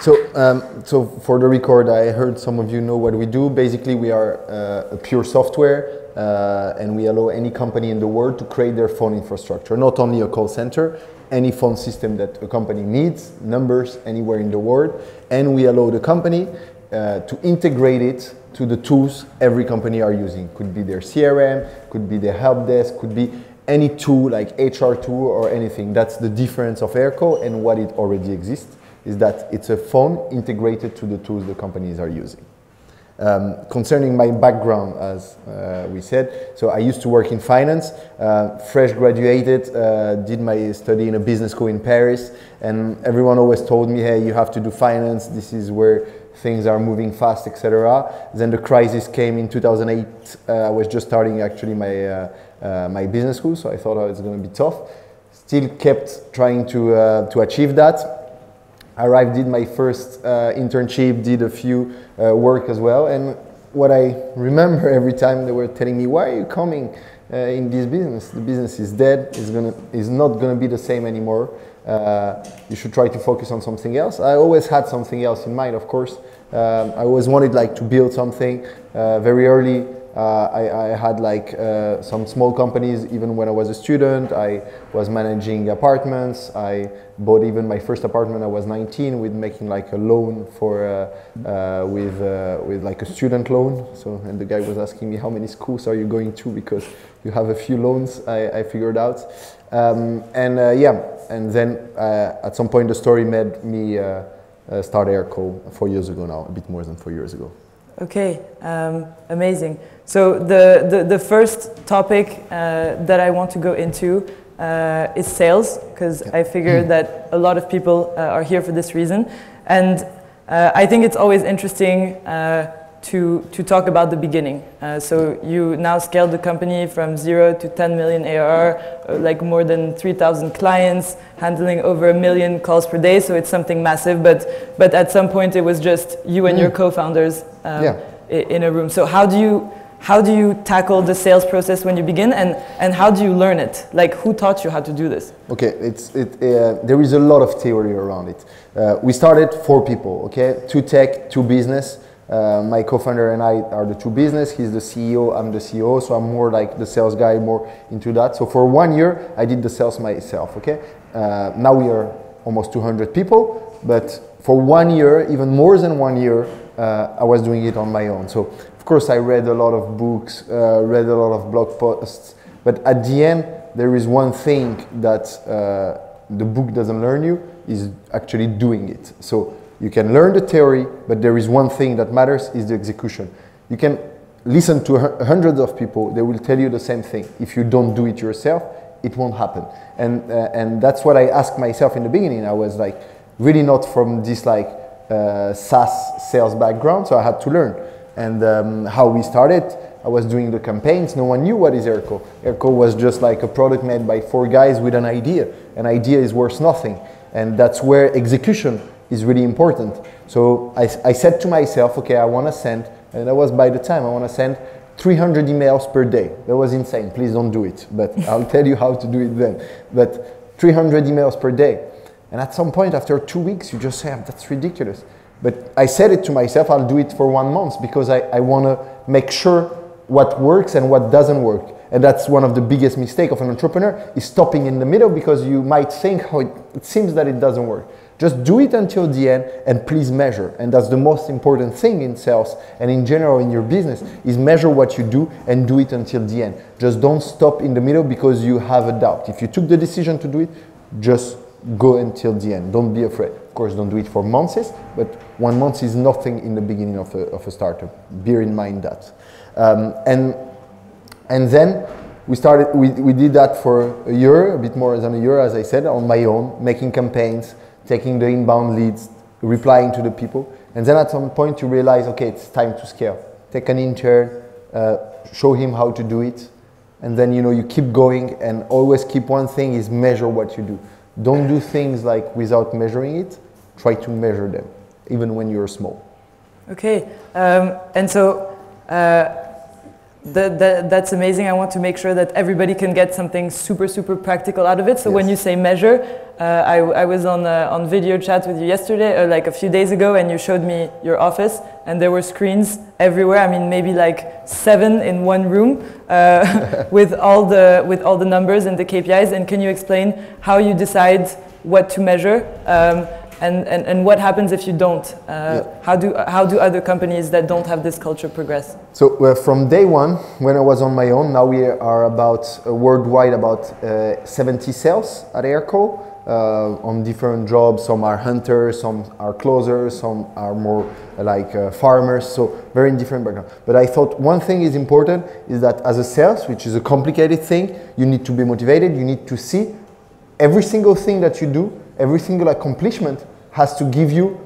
So for the record, I heard some of you know what we do. Basically, we are a pure software, and we allow any company in the world to create their phone infrastructure, not only a call center, any phone system that a company needs, numbers anywhere in the world, and we allow the company to integrate it to the tools every company are using. Could be their CRM, could be their help desk, could be any tool like HR tool or anything. That's the difference of Aircall and what it already exists, is that it's a phone integrated to the tools the companies are using. Concerning my background, as we said, so I used to work in finance, fresh graduated, did my study in a business school in Paris, and everyone always told me, hey, you have to do finance, this is where things are moving fast, etc. Then the crisis came in 2008. I was just starting actually my business school, so I thought it was going to be tough. Still kept trying to achieve that. Arrived, did my first internship, did a few work as well, and what I remember every time they were telling me, why are you coming in this business? The business is dead, is not going to be the same anymore. You should try to focus on something else. I always had something else in mind, of course. I always wanted to build something. Very early, I had some small companies. Even when I was a student, I was managing apartments. I bought even my first apartment. I was 19 with making a loan for with a student loan. So, and the guy was asking me, how many schools are you going to, because you have a few loans. I figured out, and then at some point the story made me start Aircall 4 years ago now, a bit more than 4 years ago. Okay, amazing. So the first topic that I want to go into is sales, because I figure that a lot of people are here for this reason, and I think it's always interesting to talk about the beginning. So you now scaled the company from 0 to 10 million ARR, more than 3,000 clients, handling over 1 million calls per day. So it's something massive. But at some point it was just you and your co-founders in a room. So how do you tackle the sales process when you begin, and how do you learn it? Who taught you how to do this? Okay, there is a lot of theory around it. We started 4 people. Okay, 2 tech, 2 business. My co-founder and I are the 2 business. He's the CEO, I'm the CEO, so I'm more like the sales guy, more into that. So for 1 year, I did the sales myself, okay? Now we are almost 200 people, but for 1 year, even more than 1 year, I was doing it on my own. So of course I read a lot of books, read a lot of blog posts, but at the end, there is one thing that the book doesn't learn you, is actually doing it. So you can learn the theory, but there is one thing that matters, is the execution. You can listen to hundreds of people, they will tell you the same thing. If you don't do it yourself, it won't happen. And that's what I asked myself in the beginning. I was really not from this SaaS sales background, so I had to learn. And how we started, I was doing the campaigns. No one knew what is Aircall. Aircall was just a product made by 4 guys with an idea. An idea is worth nothing. And that's where execution is really important. So I said to myself, okay, I want to send, and that was by the time, I want to send 300 emails per day. That was insane. Please don't do it. But I'll tell you how to do it then. But 300 emails per day. And at some point, after 2 weeks, you just say, that's ridiculous. But I said it to myself, I'll do it for 1 month, because I want to make sure what works and what doesn't work. And that's one of the biggest mistakes of an entrepreneur, is stopping in the middle, because you might think, it seems that it doesn't work. Just do it until the end, and please measure. And that's the most important thing in sales and in general in your business, is measure what you do and do it until the end. Just don't stop in the middle because you have a doubt. If you took the decision to do it, just go until the end. Don't be afraid. Of course, don't do it for months, but 1 month is nothing in the beginning of a startup. Bear in mind that. And then we did that for a year, a bit more than a year, as I said, on my own, making campaigns, taking the inbound leads, replying to the people. And then at some point you realize, okay, it's time to scale. Take an intern, show him how to do it. And then, you keep going, and always keep one thing, is measure what you do. Don't do things without measuring it. Try to measure them, even when you're small. Okay, and so That's amazing. I want to make sure that everybody can get something super, super practical out of it. So when you say measure, I was on video chat with you yesterday, or like a few days ago, and you showed me your office, and there were screens everywhere. I mean, maybe like 7 in one room with all the numbers and the KPIs. And can you explain how you decide what to measure? And what happens if you don't? How do other companies that don't have this culture progress? So from day one, when I was on my own, now we are about worldwide about 70 sales at Aircall on different jobs. Some are hunters, some are closers, some are more like farmers. So very different background. But I thought one thing is important is that as a sales, which is a complicated thing, you need to be motivated. You need to see every single thing that you do. Every single accomplishment has to give you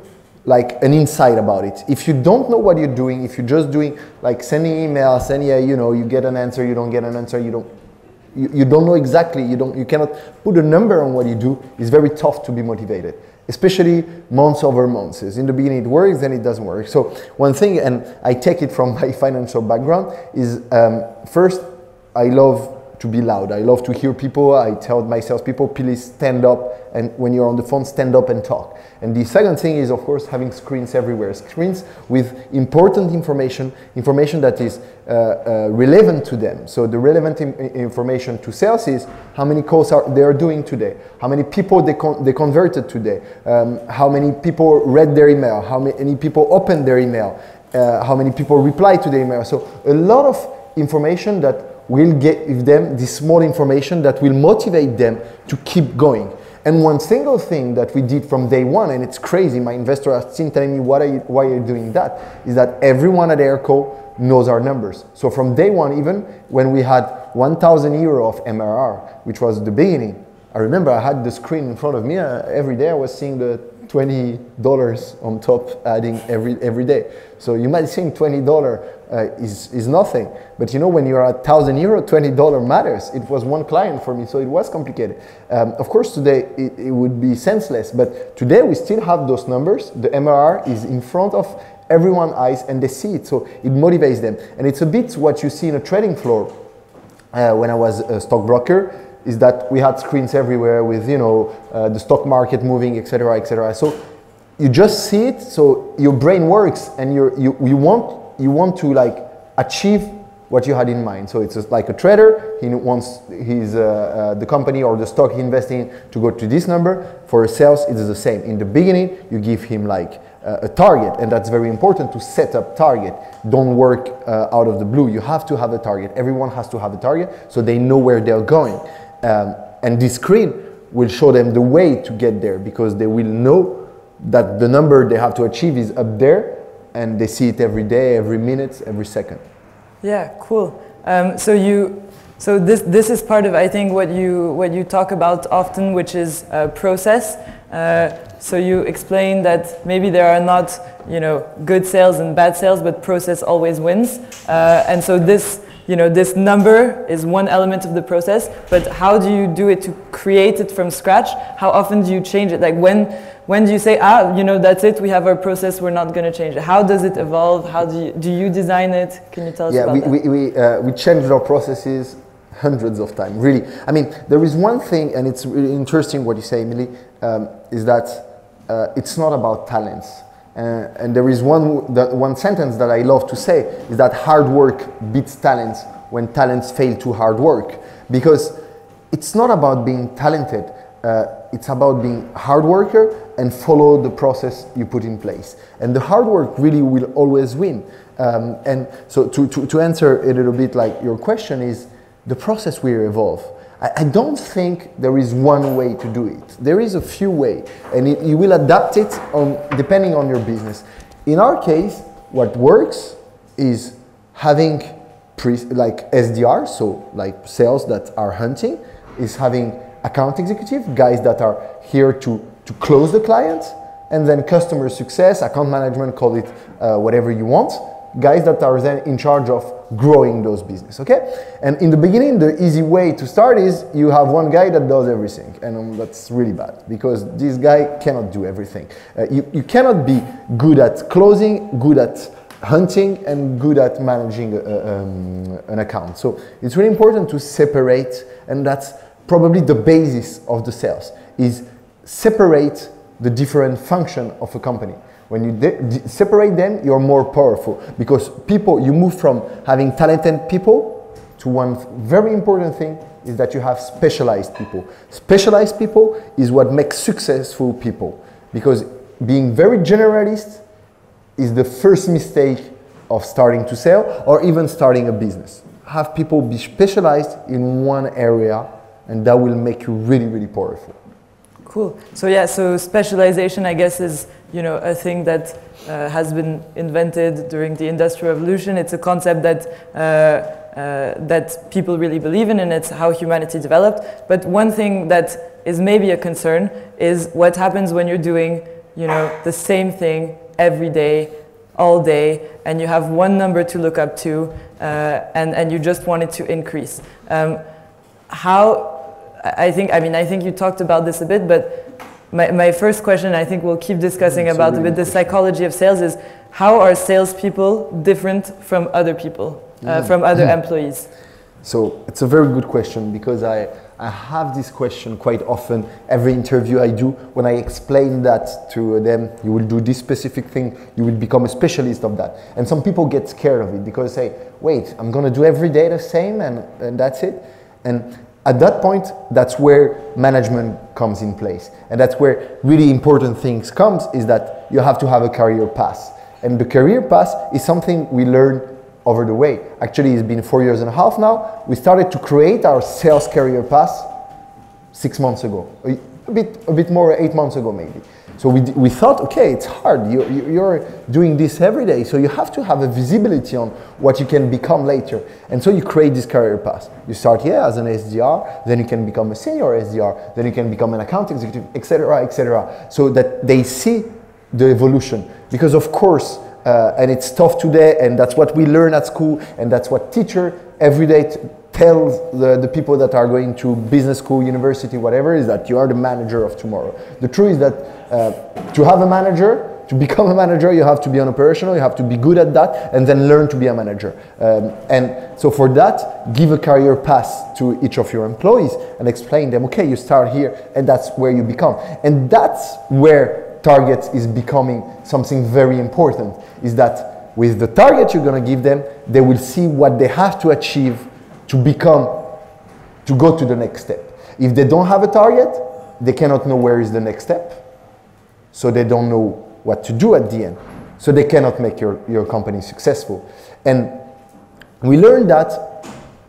like an insight about it. If you don't know what you're doing, if you're just doing like sending emails, and you get an answer, you don't get an answer, you don't know exactly, you cannot put a number on what you do, it's very tough to be motivated, especially months over months. In the beginning it works, then it doesn't work. So one thing, and I take it from my financial background, is first, I love to be loud. I love to hear people. I tell my salespeople, please stand up, and when you're on the phone, stand up and talk. And the second thing is, of course, having screens everywhere. Screens with important information that is relevant to them. So the relevant information to sales is how many calls they are doing today, how many people they converted today, how many people read their email, how many people opened their email, how many people replied to the email. So a lot of information that will give them this small information that will motivate them to keep going. And one single thing that we did from day one, and it's crazy, my investor has been telling me why are you doing that, is that everyone at Aircall knows our numbers. So from day one, even when we had 1,000 euro of MRR, which was the beginning, I remember I had the screen in front of me. Every day I was seeing the $20 on top adding every day. So you might think $20 is nothing, but when you're at 1,000 euro, $20 matters. It was one client for me, so it was complicated. Of course, today it would be senseless, but today we still have those numbers. The MRR is in front of everyone's eyes, and they see it, so it motivates them. And it's a bit what you see in a trading floor. When I was a stockbroker, is that we had screens everywhere with the stock market moving, etc., etc. So you just see it, so your brain works, and you want to like achieve what you had in mind. So it's just like a trader, he wants the company or the stock he invests in to go to this number. For a sales, it is the same. In the beginning, you give him like a target, and that's very important to set up target. Don't work out of the blue. You have to have a target. Everyone has to have a target so they know where they're going. And this screen will show them the way to get there, because they will know that the number they have to achieve is up there, and they see it every day, every minute, every second. Yeah, cool. So this is part of, I think, what you talk about often, which is process. So you explain that maybe there are not good sales and bad sales, but process always wins. And so this number is one element of the process, but how do you do it to create it from scratch? How often do you change it? Like when do you say, that's it, we have our process, we're not going to change it? How does it evolve? How do you design it? Can you tell us about that? We changed our processes hundreds of times, really. I mean, there is one thing, and it's really interesting what you say, Emily, is that it's not about talents. And there is one sentence that I love to say, is that hard work beats talents when talents fail to hard work. Because it's not about being talented, it's about being hard worker and follow the process you put in place. And the hard work really will always win. And so to answer a little bit like your question is, the process will evolve. I don't think there is one way to do it. There is a few ways, and you will adapt it depending on your business. In our case, what works is having like SDR, so like sales that are hunting, is having account executive, guys that are here to close the client, and then customer success, account management, call it whatever you want, guys that are then in charge of growing those business, okay? And in the beginning, the easy way to start is you have one guy that does everything, and that's really bad, because this guy cannot do everything. You cannot be good at closing, good at hunting and good at managing an account. So it's really important to separate, and that's probably the basis of the sales, is separate the different function of a company. When you separate them, you're more powerful, because people, you move from having talented people to one very important thing is that you have specialized people. Specialized people is what makes successful people, because being very generalist is the first mistake of starting to sell or even starting a business. Have people be specialized in one area, and that will make you really, really powerful. Cool. So yeah, so specialization, I guess, is a thing that has been invented during the Industrial Revolution. It's a concept that that people really believe in, and it's how humanity developed. But one thing that is maybe a concern is what happens when you're doing, the same thing every day, all day, and you have one number to look up to, and you just want it to increase. I think you talked about this a bit, but my first question, I think we'll keep discussing about a bit the psychology of sales, is how are salespeople different from other people, from other employees? So it's a very good question, because I have this question quite often. Every interview I do, when I explain that to them, you will do this specific thing, you will become a specialist of that. And some people get scared of it because they say, wait, I'm going to do every day the same and that's it. And at that point, that's where management comes in place. And that's where really important things comes, is that you have to have a career path. And the career path is something we learn over the way. Actually, it's been 4.5 years now. We started to create our sales career path 6 months ago, a bit more, 8 months ago maybe. So we thought, okay, it's hard. You're doing this every day, so you have to have a visibility on what you can become later. And so you create this career path. You start here as an SDR, then you can become a senior SDR, then you can become an account executive, etc., etc. So that they see the evolution. Because of course, and it's tough today, and that's what we learn at school, and that's what teacher every day tells the people that are going to business school, university, whatever, is that you are the manager of tomorrow. The truth is that to have a manager, to become a manager, you have to be an operational, you have to be good at that, and then learn to be a manager. And so for that, give a career path to each of your employees and explain them, okay, you start here, and that's where you become. And that's where targets is becoming something very important, is that with the target you're going to give them, they will see what they have to achieve to go to the next step. If they don't have a target, they cannot know where is the next step. So they don't know what to do at the end. So they cannot make your company successful. And we learned that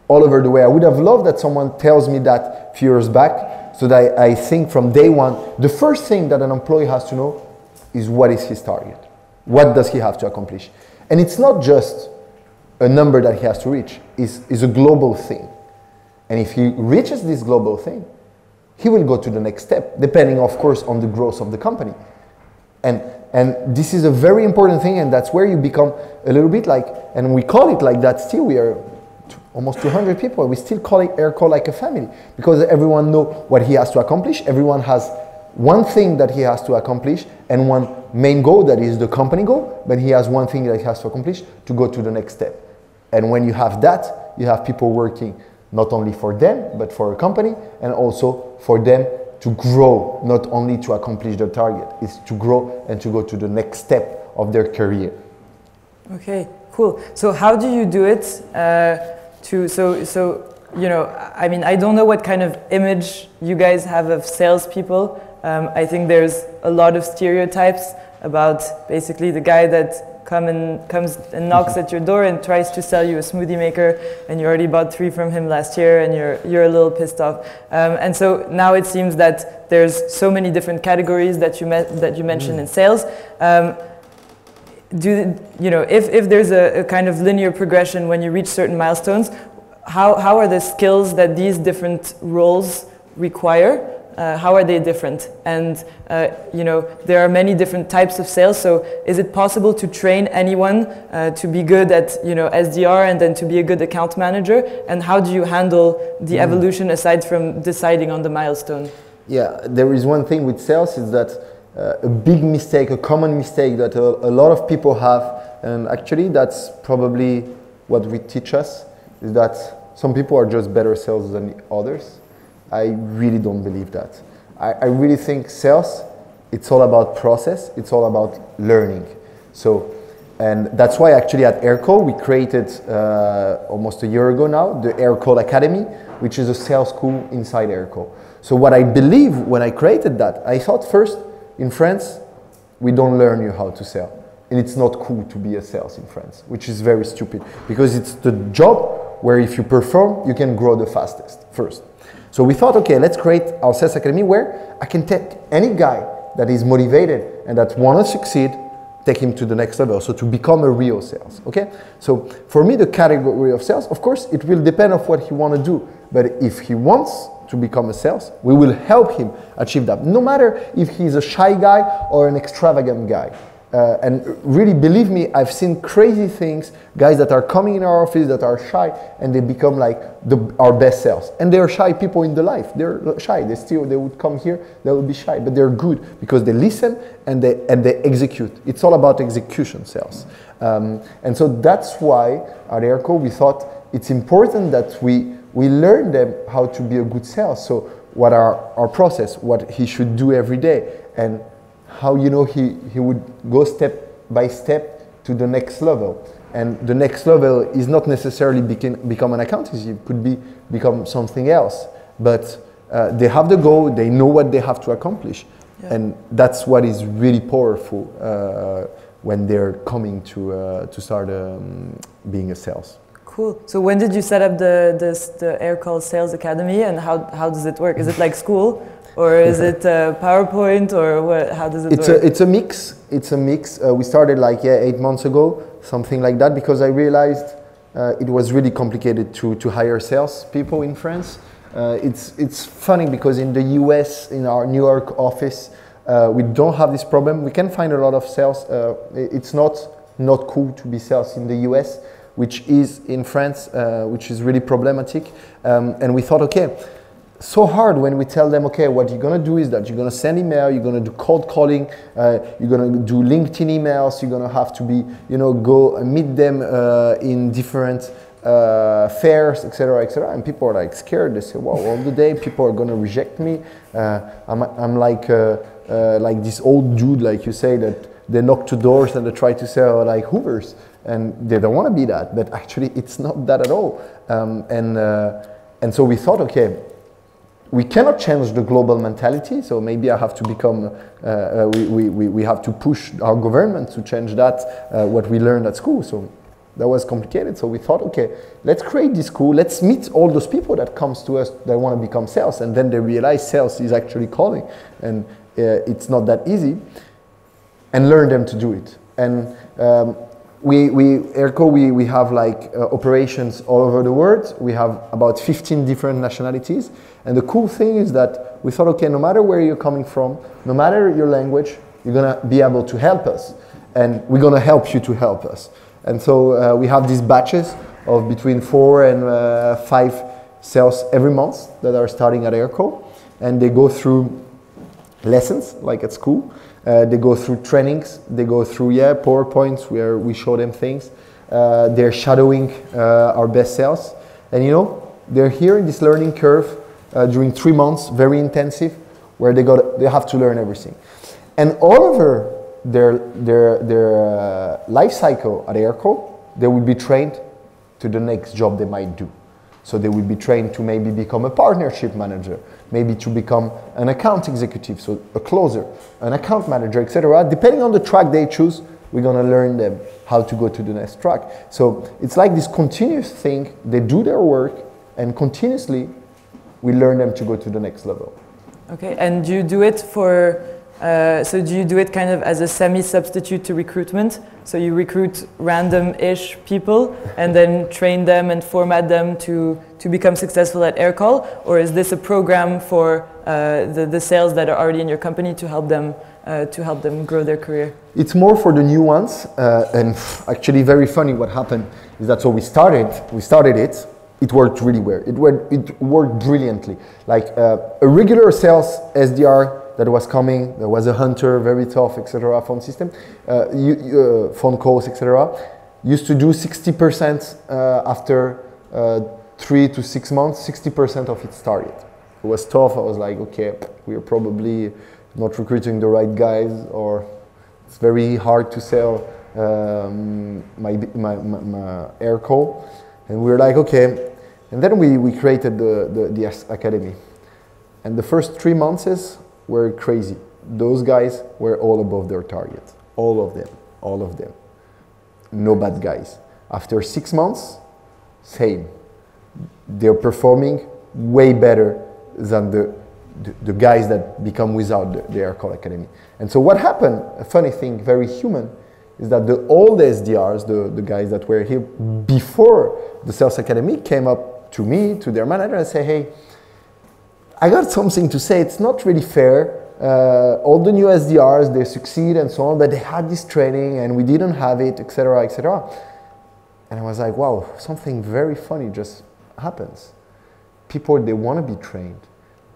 all over the way. I would have loved that someone tells me that a few years back, so that I think from day one, the first thing that an employee has to know is what is his target. What does he have to accomplish? And it's not just a number that he has to reach, is a global thing. And if he reaches this global thing, he will go to the next step, depending, of course, on the growth of the company. And this is a very important thing, and that's where you become a little bit like, and we call it like that still, we are almost 200 people, we still call it Aircall like a family, because everyone knows what he has to accomplish, everyone has one thing that he has to accomplish, and one main goal that is the company goal, but he has one thing that he has to accomplish to go to the next step. And when you have that, you have people working not only for them, but for a company, and also for them to grow, not only to accomplish their target, is to grow and to go to the next step of their career. Okay, cool. So how do you do it? I don't know what kind of image you guys have of salespeople. I think there's a lot of stereotypes about basically the guy that comes and knocks at your door and tries to sell you a smoothie maker, and you already bought 3 from him last year, and you're a little pissed off. And so now it seems that there's so many different categories that you mentioned in sales. If there's a kind of linear progression when you reach certain milestones, how are the skills that these different roles require? How are they different? And there are many different types of sales. So is it possible to train anyone to be good at SDR and then to be a good account manager? And how do you handle the evolution aside from deciding on the milestone? Yeah, there is one thing with sales, is that a big mistake, a common mistake that a lot of people have and actually that's probably what we teach us, is that some people are just better sales than others. I really don't believe that. I really think sales, it's all about process, it's all about learning. So, and that's why actually at Aircall we created almost a year ago now the Aircall Academy, which is a sales school inside Aircall. So what I believe when I created that, I thought first, in France, we don't learn you how to sell. And it's not cool to be a sales in France, which is very stupid, because it's the job where if you perform, you can grow the fastest first. So we thought, okay, let's create our sales academy where I can take any guy that is motivated and that wants to succeed, take him to the next level, so to become a real sales, okay? So for me, the category of sales, of course, it will depend on what he wants to do, but if he wants to become a sales, we will help him achieve that, no matter if he's a shy guy or an extravagant guy. And really, believe me, I've seen crazy things, guys that are coming in our office that are shy and they become like our best sales. And they're shy people in the life. They're shy. They would come here, they will be shy, but they're good because they listen and they execute. It's all about execution sales. And so that's why at Aircall we thought it's important that we learn them how to be a good sales. So what our process, what he should do every day, and how he would go step by step to the next level. And the next level is not necessarily become an accountant, it could become something else. But they have the goal, they know what they have to accomplish. Yeah. And that's what is really powerful when they're coming to start being a sales. Cool. So when did you set up the Aircall Sales Academy, and how does it work? Is it like school? Or is it PowerPoint, or what? How does it work? It's a mix. It's a mix. We started like 8 months ago, something like that, because I realized it was really complicated to hire sales people in France. It's funny because in the US, in our New York office, we don't have this problem. We can find a lot of sales. It's not cool to be sales in the US, which is in France, which is really problematic. And we thought, okay, so hard when we tell them, okay, what you're gonna do is that you're gonna send email, you're gonna do cold calling, you're gonna do LinkedIn emails, you're gonna have to be, go and meet them in different fairs, etc., etc. And people are like scared. They say, wow, all the day people are gonna reject me. I'm like this old dude, like you say, that they knock to doors and they try to sell like Hoovers, and they don't want to be that. But actually, it's not that at all. And so we thought, okay, we cannot change the global mentality, so maybe I have to become, we have to push our government to change that, what we learned at school. So that was complicated. So we thought, okay, let's create this school, let's meet all those people that comes to us that want to become sales, and then they realize sales is actually calling, and it's not that easy, and learn them to do it. And Aircall, we have like operations all over the world. We have about 15 different nationalities. And the cool thing is that we thought, okay, no matter where you're coming from, no matter your language, you're gonna be able to help us. And we're gonna help you to help us. And so we have these batches of between 4 and 5 sales every month that are starting at Aircall. And they go through lessons, like at school. They go through trainings, they go through PowerPoints where we show them things. They're shadowing our best sales. And they're here in this learning curve during 3 months, very intensive, where they have to learn everything. And all over their life cycle at Aircall, they will be trained to the next job they might do. So they will be trained to maybe become a partnership manager, maybe to become an account executive, so a closer, an account manager, etc. Depending on the track they choose, we're gonna learn them how to go to the next track. So it's like this continuous thing. They do their work, and continuously we learn them to go to the next level. Okay, and do you do it for, so do you do it kind of as a semi-substitute to recruitment? So you recruit random-ish people and then train them and format them to become successful at Aircall? Or is this a program for the sales that are already in your company to help them grow their career? It's more for the new ones, and actually very funny what happened is that so we started it. It worked really well. It worked brilliantly. Like a regular sales SDR that was coming. There was a hunter, very tough, etc. Phone system, phone calls, etc. Used to do 60% after 3 to 6 months, 60% of its target. It was tough. I was like, okay, we're probably not recruiting the right guys, or it's very hard to sell my Aircall. And we were like, okay. And then we created the academy. And the first 3 months were crazy. Those guys were all above their target. All of them. No bad guys. After 6 months, same. They're performing way better than the guys that become without the Aircall Academy. And so what happened, a funny thing, very human, is that the old SDRs, the guys that were here before the Sales Academy, came up to me, to their manager, and say, hey, I got something to say. It's not really fair. All the new SDRs, they succeed and so on, but they had this training and we didn't have it, etc., etc. And I was like, wow, something very funny just happens. People, they want to be trained.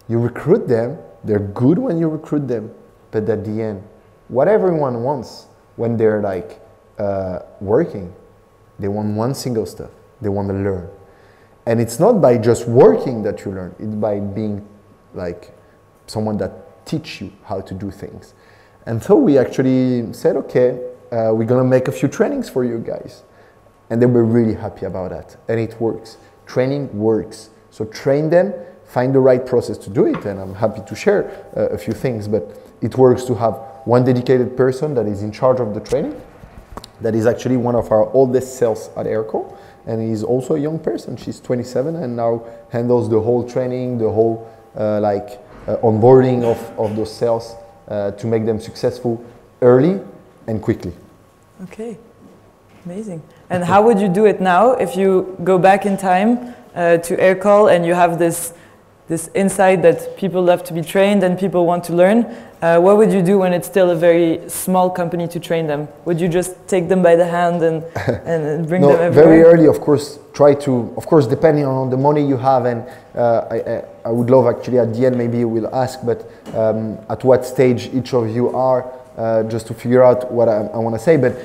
You recruit them, they're good when you recruit them, but at the end, what everyone wants when they're like working, they want one single stuff. They want to learn. And it's not by just working that you learn, it's by being like someone that teach you how to do things. And so we actually said, okay, we're gonna make a few trainings for you guys. And they were really happy about that. And it works. Training works. So train them, find the right process to do it. And I'm happy to share a few things, but it works to have one dedicated person that is in charge of the training. That is actually one of our oldest sales at Aircall. And he's also a young person. She's 27 and now handles the whole training, the whole onboarding of those sales to make them successful early and quickly. Okay, amazing. And how would you do it now if you go back in time to Aircall and you have this insight that people love to be trained and people want to learn? What would you do when it's still a very small company to train them? Would you just take them by the hand and bring them everywhere? Very early, of course, try to, of course, depending on the money you have, and I would love actually at the end, maybe you will ask, but at what stage each of you are, just to figure out what I want to say. But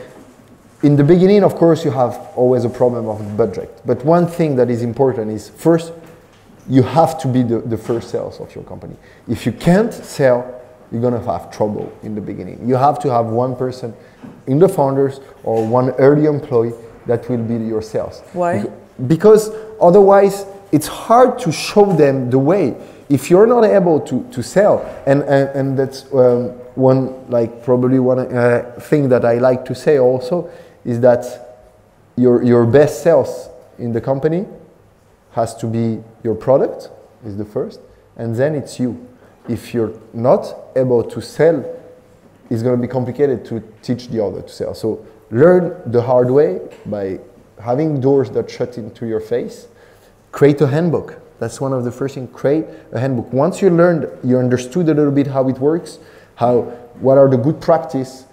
in the beginning, of course, you have always a problem of budget. But one thing that is important is, first, you have to be the first sales of your company. If you can't sell, you're going to have trouble in the beginning. You have to have one person in the founders or one early employee that will be your sales. Why? Because otherwise, it's hard to show them the way. If you're not able to sell, and that's probably one thing that I like to say also, is that your best sales in the company has to be your product, is the first, and then it's you. If you're not able to sell, it's going to be complicated to teach the other to sell. So learn the hard way by having doors that shut into your face. Create a handbook. That's one of the first things. Create a handbook. Once you learned, you understood a little bit how it works, what are the good practice,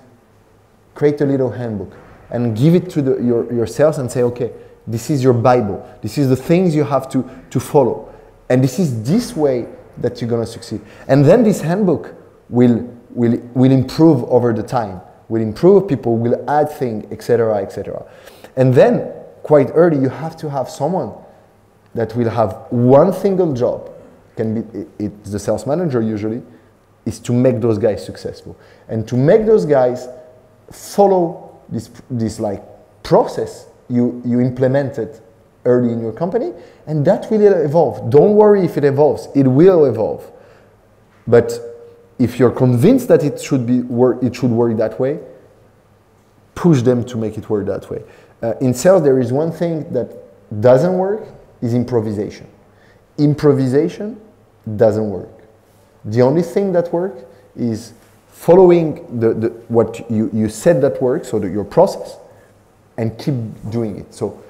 create a little handbook and give it to your sales and say, okay, this is your Bible. This is the things you have to follow. And this way that you're going to succeed. And then this handbook will improve over the time, will improve, people will add things, etc., etc. And then quite early, you have to have someone that will have one single job, it's the sales manager usually, is to make those guys successful. And to make those guys follow this like process you implemented early in your company, and that will evolve. Don't worry if it evolves, it will evolve. But if you're convinced that it should work that way, push them to make it work that way. In sales, there is one thing that doesn't work, is improvisation. Improvisation doesn't work. The only thing that works is following what you said that works, so your process, and keep doing it. So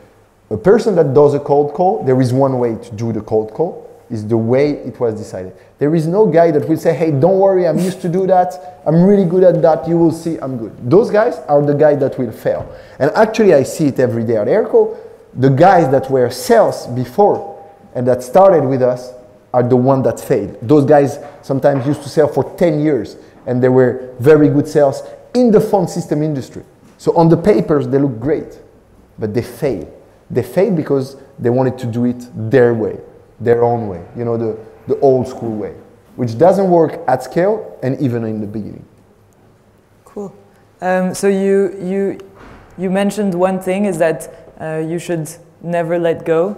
a person that does a cold call, there is one way to do the cold call, is the way it was decided. There is no guy that will say, hey, don't worry, I'm used to do that, I'm really good at that, you will see, I'm good. Those guys are the guys that will fail. And actually I see it every day at Aircall. The guys that were sales before and that started with us are the ones that fail. Those guys sometimes used to sell for 10 years and they were very good sales in the phone system industry. So on the papers, they look great, but they fail. They fail because they wanted to do it their way, their own way, you know, the old school way, which doesn't work at scale and even in the beginning. Cool. So you mentioned one thing is that you should never let go.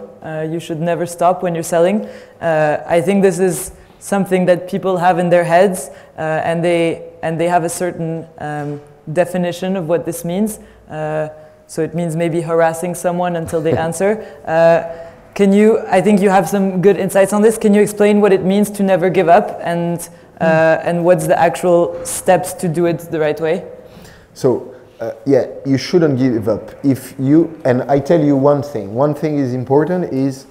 You should never stop when you're selling. I think this is something that people have in their heads, and they have a certain definition of what this means. So it means maybe harassing someone until they answer. I think you have some good insights on this. Can you explain what it means to never give up and what's the actual steps to do it the right way? So, yeah, you shouldn't give up. And I tell you one thing is important is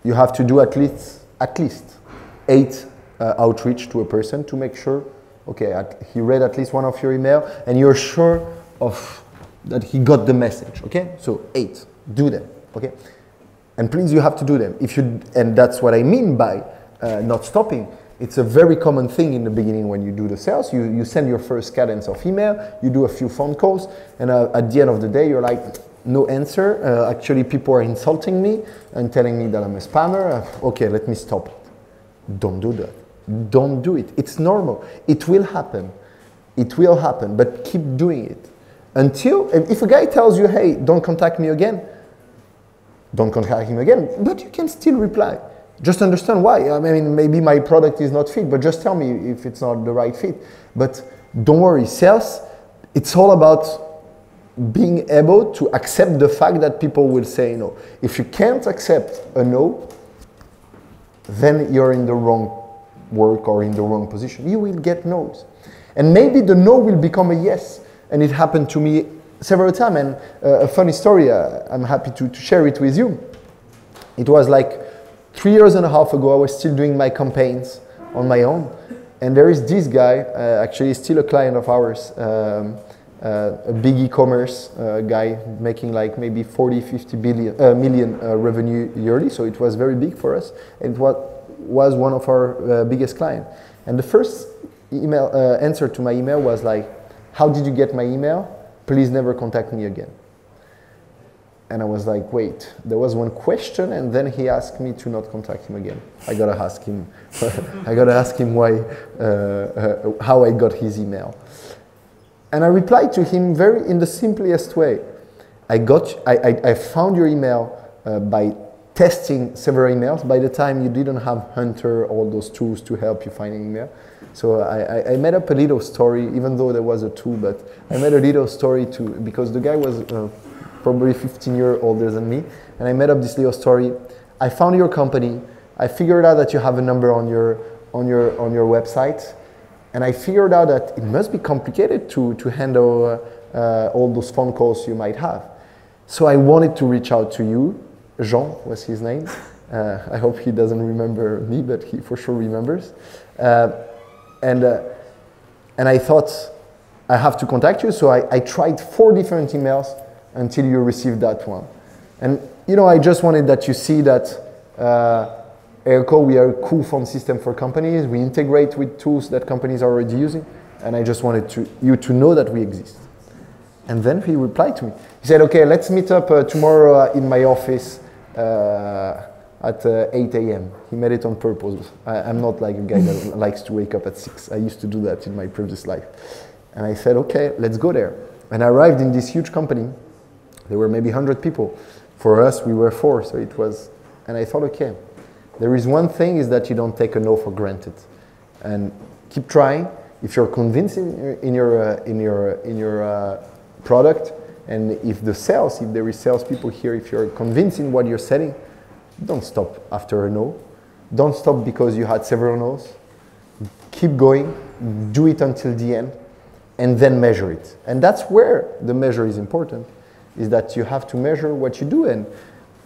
you have to do at least 8 outreach to a person to make sure, okay, he read at least one of your email and you're sure of that he got the message, okay? So 8, do them, okay? And please, you have to do them. And that's what I mean by not stopping. It's a very common thing in the beginning when you do the sales. You send your first cadence of email, you do a few phone calls, and at the end of the day, you're like, no answer. Actually, people are insulting me and telling me that I'm a spammer. Okay, let me stop it. Don't do that. Don't do it. It's normal. It will happen. It will happen, but keep doing it. If a guy tells you, hey, don't contact me again, don't contact him again, but you can still reply. Just understand why. I mean, maybe my product is not fit, but just tell me if it's not the right fit. But don't worry, sales, it's all about being able to accept the fact that people will say no. If you can't accept a no, then you're in the wrong work or in the wrong position. You will get no's. And maybe the no will become a yes. And it happened to me several times. And a funny story, I'm happy to share it with you. It was like 3.5 years ago, I was still doing my campaigns on my own. And there is this guy, actually still a client of ours, a big e-commerce guy making like maybe 40-50 million revenue yearly. So it was very big for us. And it was one of our biggest clients. And the first email answer to my email was like, how did you get my email? Please never contact me again. And I was like, wait, there was one question, and then he asked me to not contact him again. I gotta ask him. I gotta ask him why, how I got his email. And I replied to him in the simplest way. I found your email by testing several emails. By the time you didn't have Hunter, all those tools to help you find an email. So I made up a little story, even though there was a tool, but I made a little story because the guy was probably 15 years older than me, and I made up this little story. I found your company. I figured out that you have a number on your website, and I figured out that it must be complicated to handle all those phone calls you might have. So I wanted to reach out to you. Jean was his name. I hope he doesn't remember me, but he for sure remembers. And I thought I have to contact you, so I tried 4 different emails until you received that one. And you know, I just wanted that you see that Aircall, we are a cool phone system for companies. We integrate with tools that companies are already using, and I just wanted you to know that we exist. And then he replied to me. He said, okay, let's meet up tomorrow in my office at 8 a.m. He made it on purpose. I'm not like a guy that likes to wake up at 6. I used to do that in my previous life. And I said, okay, let's go there. And I arrived in this huge company. There were maybe 100 people. For us, we were 4, so it was, and I thought, okay, there is one thing is that you don't take a no for granted. And keep trying. If you're convinced in your product, and if there is salespeople here, if you're convinced in what you're selling, don't stop after a no. Don't stop because you had several no's. Keep going, do it until the end, and then measure it. And that's where the measure is important, is that you have to measure what you do, and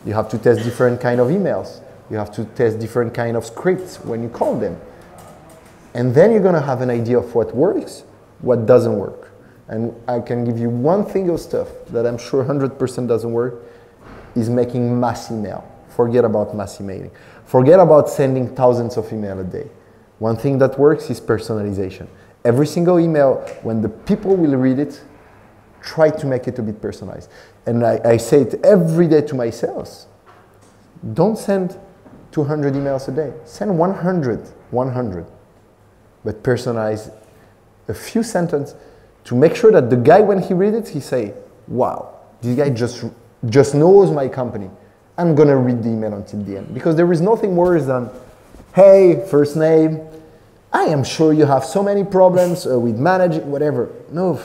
you have to test different kind of emails. You have to test different kind of scripts when you call them. And then you're gonna have an idea of what works, what doesn't work. And I can give you one thing of stuff that I'm sure 100% doesn't work, is making mass email. forget about mass emailing. Forget about sending thousands of emails a day. One thing that works is personalization. Every single email, when the people will read it, try to make it a bit personalized. And I say it every day to my sales. Don't send 200 emails a day. Send 100. But personalize a few sentences to make sure that the guy, when he reads it, he say, wow, this guy just knows my company. I'm gonna read the email until the end. Because there is nothing worse than, hey, first name, I am sure you have so many problems with managing, whatever. No,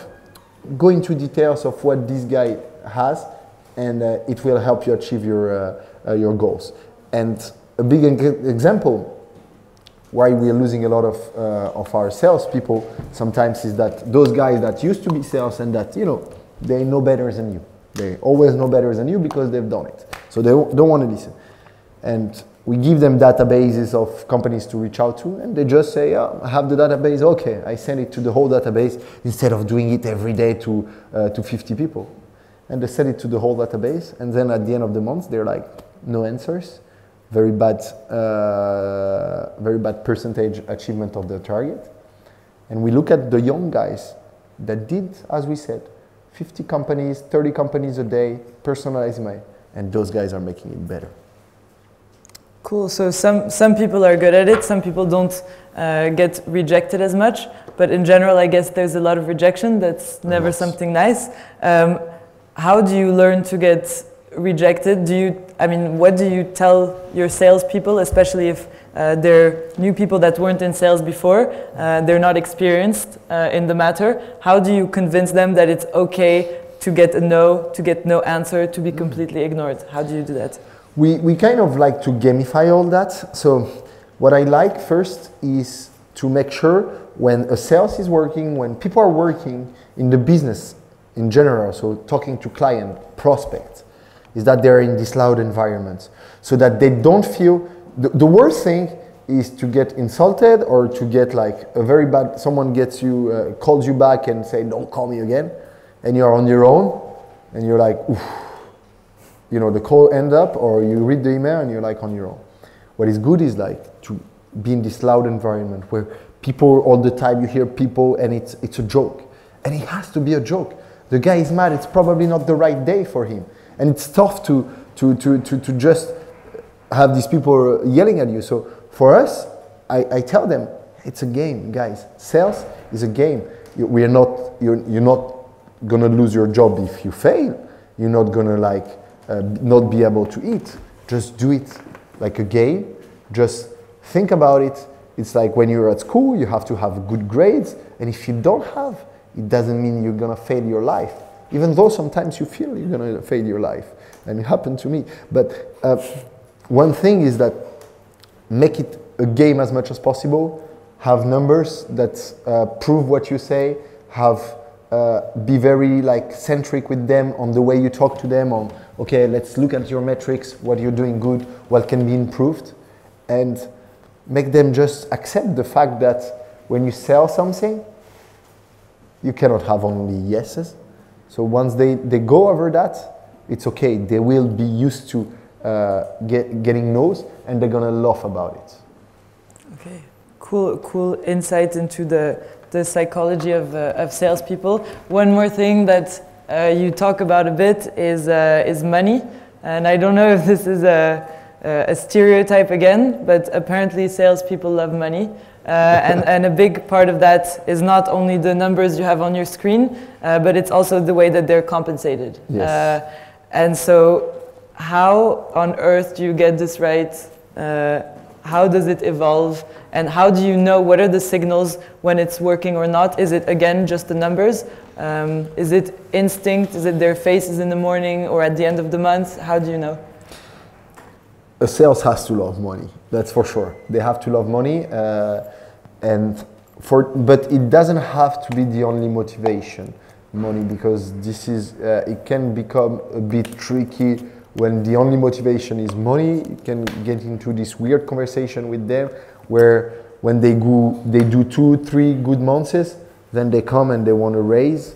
go into details of what this guy has, and it will help you achieve your goals. And a big example why we are losing a lot of our salespeople sometimes is that those guys that used to be sales and that, they know better than you. They always know better than you because they've done it. So they don't want to listen. And we give them databases of companies to reach out to, and they just say, oh, I have the database, okay, I send it to the whole database instead of doing it every day to 50 people. And they send it to the whole database, and then at the end of the month, they're like, no answers, very bad percentage achievement of the target. And we look at the young guys that did, as we said, 50 companies, 30 companies a day, personalized email, and those guys are making it better. Cool. So some people are good at it. Some people don't get rejected as much. But in general, I guess there's a lot of rejection. That's never something nice. How do you learn to get rejected? What do you tell your salespeople, especially if they're new people that weren't in sales before, they're not experienced in the matter? How do you convince them that it's okay to get a no, to get no answer, to be completely ignored? How do you do that? We kind of like to gamify all that. So what I like first is to make sure when a sales is working, when people are working in the business in general, so talking to client, prospects, is that they're in this loud environment so that they don't feel, the worst thing is to get insulted or to get like a very bad, someone gets you, calls you back and say, don't call me again, and you're on your own and you're like, oof. The call ends up, or you read the email and you're like on your own. What is good is like to be in this loud environment where people all the time, you hear people and it's a joke. And it has to be a joke. The guy is mad, it's probably not the right day for him. And it's tough to just have these people yelling at you. So for us, I tell them, it's a game, guys. Sales is a game. You're not gonna lose your job if you fail. You're not gonna not be able to eat. Just do it like a game. Just think about it. It's like when you're at school, you have to have good grades. And if you don't have, it doesn't mean you're gonna fail your life. Even though sometimes you feel you're gonna fail your life. And it happened to me. But one thing is that make it a game as much as possible. Have numbers that prove what you say. Be very centric with them on the way you talk to them, on okay, let's look at your metrics, what you're doing good, what can be improved, and make them just accept the fact that when you sell something, you cannot have only yeses. So once they go over that, it's okay. They will be used to getting no's, and they're gonna laugh about it. Okay, cool insight into the psychology of salespeople. One more thing that you talk about a bit is money, and I don't know if this is a stereotype again, but apparently salespeople love money, and a big part of that is not only the numbers you have on your screen, but it's also the way that they're compensated. Yes. And so, how on earth do you get this right? How does it evolve? And how do you know what are the signals when it's working or not? Is it, again, just the numbers? Is it instinct? Is it their faces in the morning or at the end of the month? How do you know? A sales has to love money, that's for sure. They have to love money, but it doesn't have to be the only motivation, money, because it can become a bit tricky. When the only motivation is money, you can get into this weird conversation with them where when they do 2-3 good months, then they come and they want to raise,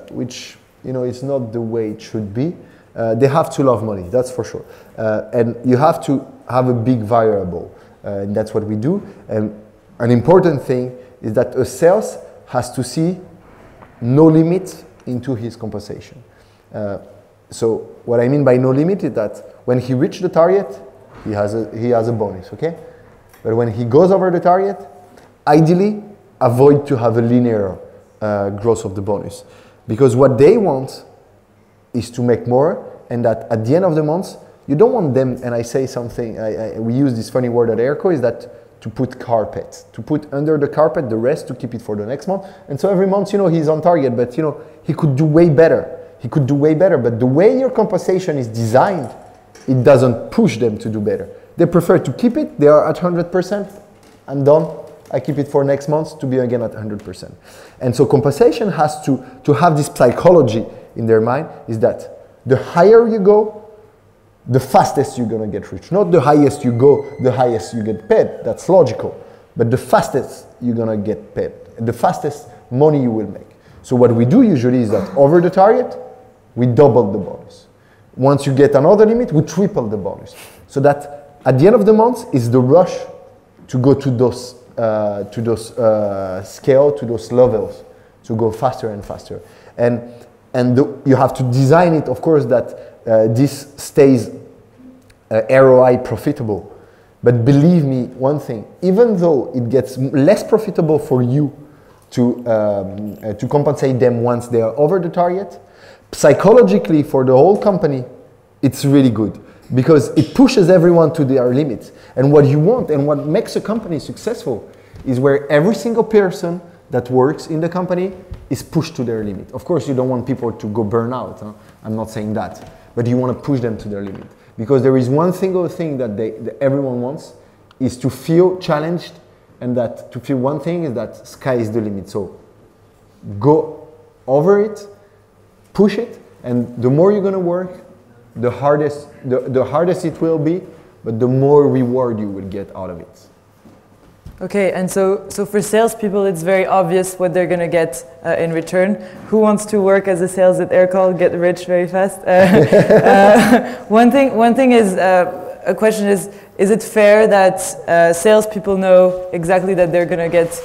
which is not the way it should be. they have to love money, that's for sure. And you have to have a big variable, and that's what we do. And an important thing is that a sales has to see no limit into his compensation. So what I mean by no limit is that when he reaches the target, he has a bonus, okay? But when he goes over the target, ideally avoid to have a linear growth of the bonus. Because what they want is to make more, and that at the end of the month, you don't want them, and I say something, we use this funny word at Aircall, is that to put carpet, to put under the carpet the rest to keep it for the next month. And so every month, he's on target, but he could do way better. He could do way better, but the way your compensation is designed, it doesn't push them to do better. They prefer to keep it, they are at 100%, I'm done, I keep it for next month to be again at 100%. And so compensation has to have this psychology in their mind, is that the higher you go, the fastest you're gonna get rich. Not the highest you go, the highest you get paid, that's logical. But the fastest you're gonna get paid, the fastest money you will make. So what we do usually is that over the target, we double the bonus. Once you get another limit, we triple the bonus. So that at the end of the month is the rush to go to those scale, to those levels, to go faster and faster. And you have to design it, of course, that this stays ROI profitable. But believe me, one thing, even though it gets less profitable for you to compensate them once they are over the target, psychologically for the whole company, it's really good because it pushes everyone to their limits. And what you want and what makes a company successful is where every single person that works in the company is pushed to their limit. Of course, you don't want people to go burn out. Huh? I'm not saying that. But you want to push them to their limit. Because there is one single thing that everyone wants is to feel challenged, and that to feel one thing is that sky is the limit. So go over it, push it, and the more you're going to work, the hardest it will be, but the more reward you will get out of it. Okay, and so for salespeople, it's very obvious what they're going to get in return. Who wants to work as a sales at Aircall, get rich very fast? One thing is, a question is it fair that salespeople know exactly that they're going to get,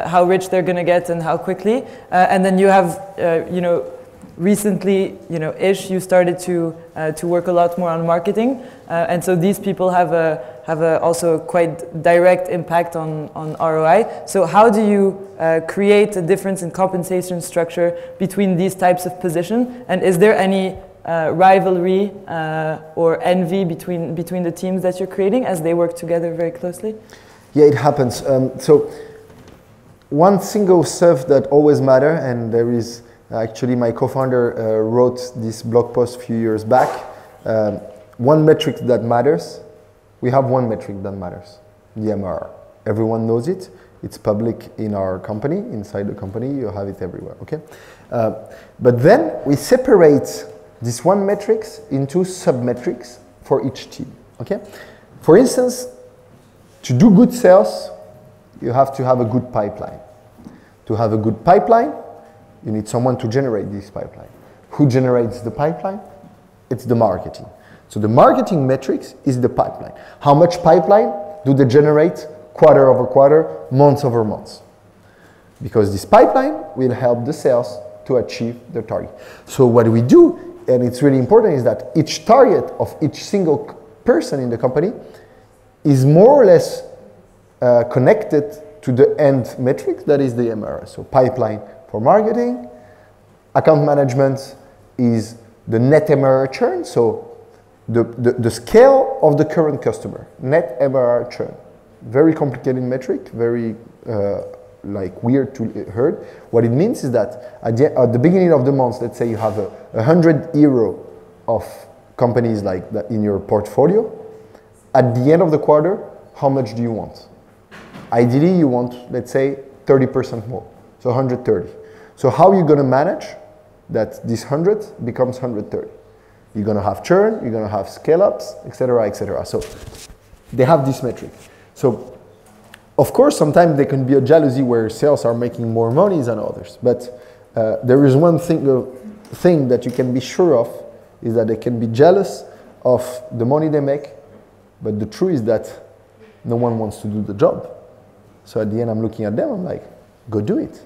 how rich they're going to get and how quickly? And then you have, recently, you started to work a lot more on marketing, and so these people have also quite direct impact on ROI. So how do you create a difference in compensation structure between these types of position? And is there any rivalry or envy between the teams that you're creating as they work together very closely? Yeah, it happens. So one single stuff that always matter, and there is actually my co-founder wrote this blog post a few years back. One metric that matters. We have one metric that matters, the MRR. Everyone knows it. It's public in our company, inside the company. You have it everywhere, okay? But then we separate this one metrics into sub-metrics for each team, okay? For instance, to do good sales, you have to have a good pipeline. To have a good pipeline, you need someone to generate this pipeline. Who generates the pipeline? It's the marketing. So the marketing metrics is the pipeline. How much pipeline do they generate quarter over quarter, month over month? Because this pipeline will help the sales to achieve their target. So what we do, and it's really important, is that each target of each single person in the company is more or less connected to the end metric, that is the MRR. So pipeline for marketing, account management is the net MRR churn, so the scale of the current customer, net MRR churn. Very complicated metric, very weird to hear. What it means is that at the beginning of the month, let's say you have 100 euro of companies like that in your portfolio. At the end of the quarter, how much do you want? Ideally, you want, let's say, 30% more, so 130. So how are you going to manage that this 100 becomes 130? You're going to have churn, you're going to have scale-ups, etc., etc. So they have this metric. So of course, sometimes there can be a jealousy where sales are making more money than others. But there is one thing that you can be sure of, is that they can be jealous of the money they make, but the truth is that no one wants to do the job. So at the end, I'm looking at them, I'm like, go do it.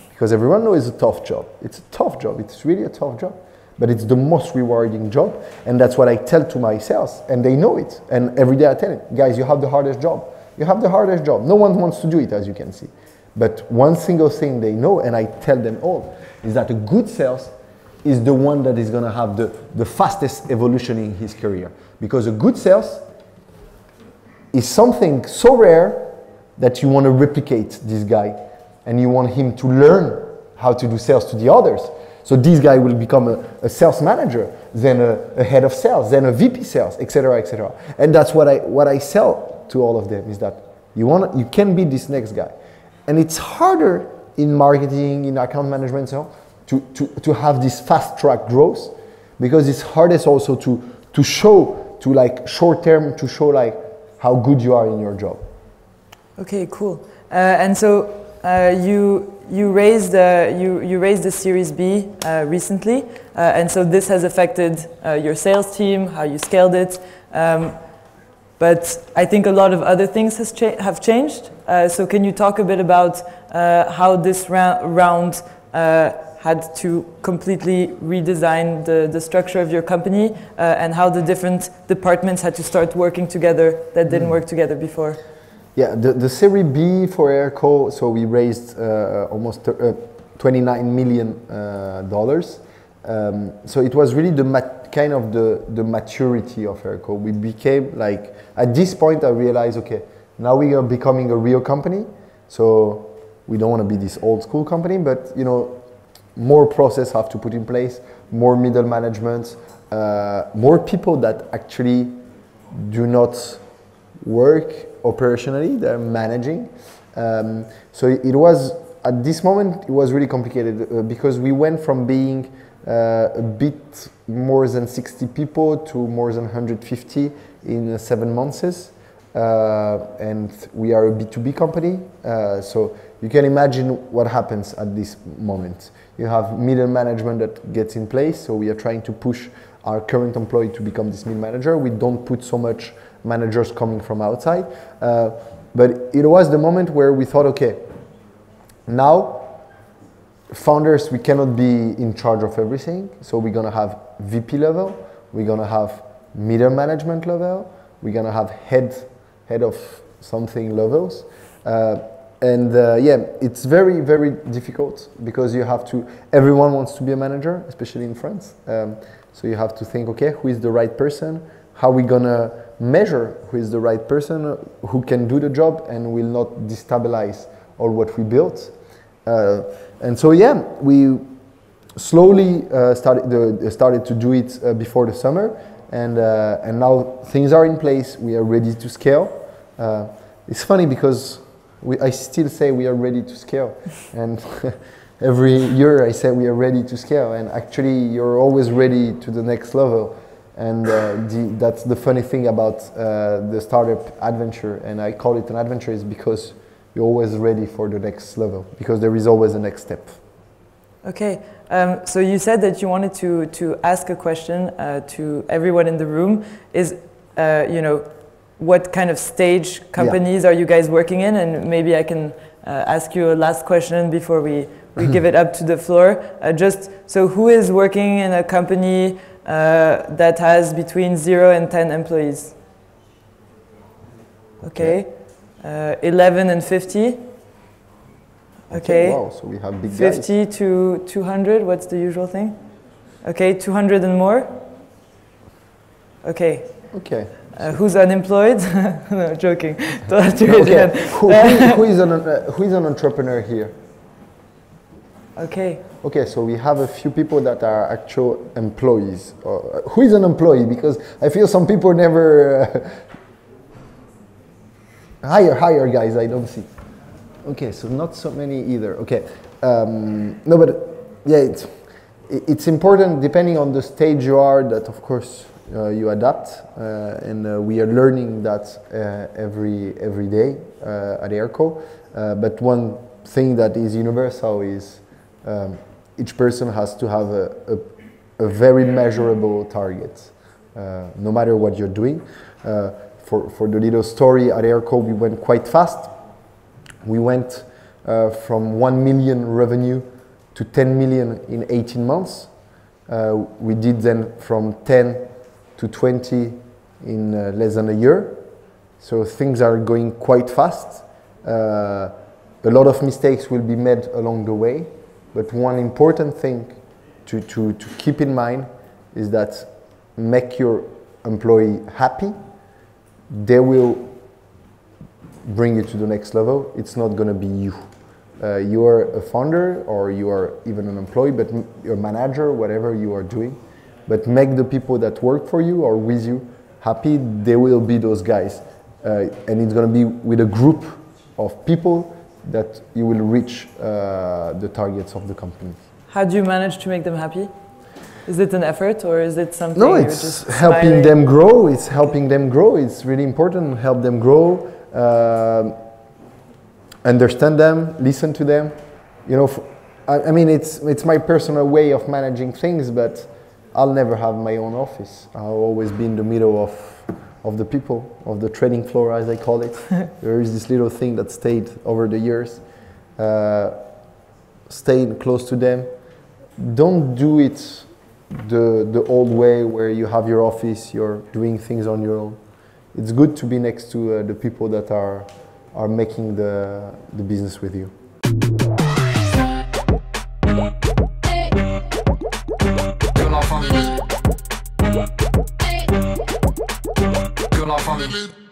Because everyone knows it's a tough job. It's a tough job. It's really a tough job. But it's the most rewarding job. And that's what I tell to my sales. And they know it. And every day I tell them, guys, you have the hardest job. You have the hardest job. No one wants to do it, as you can see. But one single thing they know, and I tell them all, is that a good sales is the one that is going to have the fastest evolution in his career. Because a good sales is something so rare that you want to replicate this guy. And you want him to learn how to do sales to the others. So this guy will become a sales manager, then a head of sales, then a VP sales, etc., etc. And that's what I sell to all of them, is that you can be this next guy. And it's harder in marketing, in account management, so to have this fast track growth, because it's hardest also to show, to like short term, to show like how good you are in your job. Okay, cool. And so you raised the Series B recently, and so this has affected your sales team, how you scaled it. But I think a lot of other things have changed. So can you talk a bit about how this round had to completely redesign the structure of your company, and how the different departments had to start working together that didn't work together before? Yeah, the Series B for Aircall, so we raised almost $29 million. So it was really the maturity of Aircall. We became like, at this point I realized, okay, now we are becoming a real company. So we don't want to be this old school company, but you know, more process have to put in place, more middle management, more people that actually do not work operationally, they're managing. So it was, at this moment, it was really complicated because we went from being a bit more than 60 people to more than 150 in 7 months. And we are a B2B company. So you can imagine what happens at this moment. You have middle management that gets in place. So we are trying to push our current employee to become this middle manager. We don't put so much managers coming from outside. But it was the moment where we thought, okay, now founders, we cannot be in charge of everything. So we're gonna have VP level, we're gonna have middle management level, we're gonna have head of something levels. Yeah, it's very, very difficult because you have to, everyone wants to be a manager, especially in France. So you have to think, okay, who is the right person? How are we gonna measure who is the right person, who can do the job and will not destabilize all what we built? And so yeah, we slowly started to do it before the summer, and now things are in place. We are ready to scale. It's funny because I still say we are ready to scale, and every year I say we are ready to scale, and actually you're always ready to the next level. And that's the funny thing about the startup adventure, and I call it an adventure, is because you're always ready for the next level, because there is always a next step. Okay, so you said that you wanted to ask a question to everyone in the room. Is, you know, what kind of stage companies are you guys working in? And maybe I can ask you a last question before we give it up to the floor. Just so, who is working in a company that has between 0 and 10 employees? Okay. 11 and 50. Okay. Wow, so we have big 50 guys. to 200, what's the usual thing? Okay, 200 and more? Okay. Okay. Who's unemployed? No, joking. Okay. Who is an entrepreneur here? Okay. Okay, so we have a few people that are actual employees. Who is an employee? Because I feel some people never... hire guys, I don't see. Okay, so not so many either. Okay, no, but yeah, it's important depending on the stage you are that of course you adapt, and we are learning that every day at Aircall. But one thing that is universal is each person has to have a very measurable target, no matter what you're doing. For the little story at Aircall, we went quite fast. We went from 1 million revenue to 10 million in 18 months. We did then from 10 to 20 in less than a year. So things are going quite fast. A lot of mistakes will be made along the way, but one important thing to keep in mind is that make your employee happy. They will bring you to the next level. It's not going to be you. You are a founder, or you are even an employee, but you're a manager, whatever you are doing. But make the people that work for you or with you happy. They will be those guys. And it's going to be with a group of people that you will reach the targets of the company. How do you manage to make them happy? Is it an effort, or is it something No, you're it's just helping smiling? them grow. It's helping them grow. It's really important. Help them grow. Understand them. Listen to them. You know, I mean, it's my personal way of managing things, but I'll never have my own office. I'll always be in the middle of the people, of the trading floor, as I call it. There is this little thing that stayed over the years. Stay close to them. Don't do it the old way where you have your office, you're doing things on your own. It's good to be next to the people that are making the business with you. Good life on me.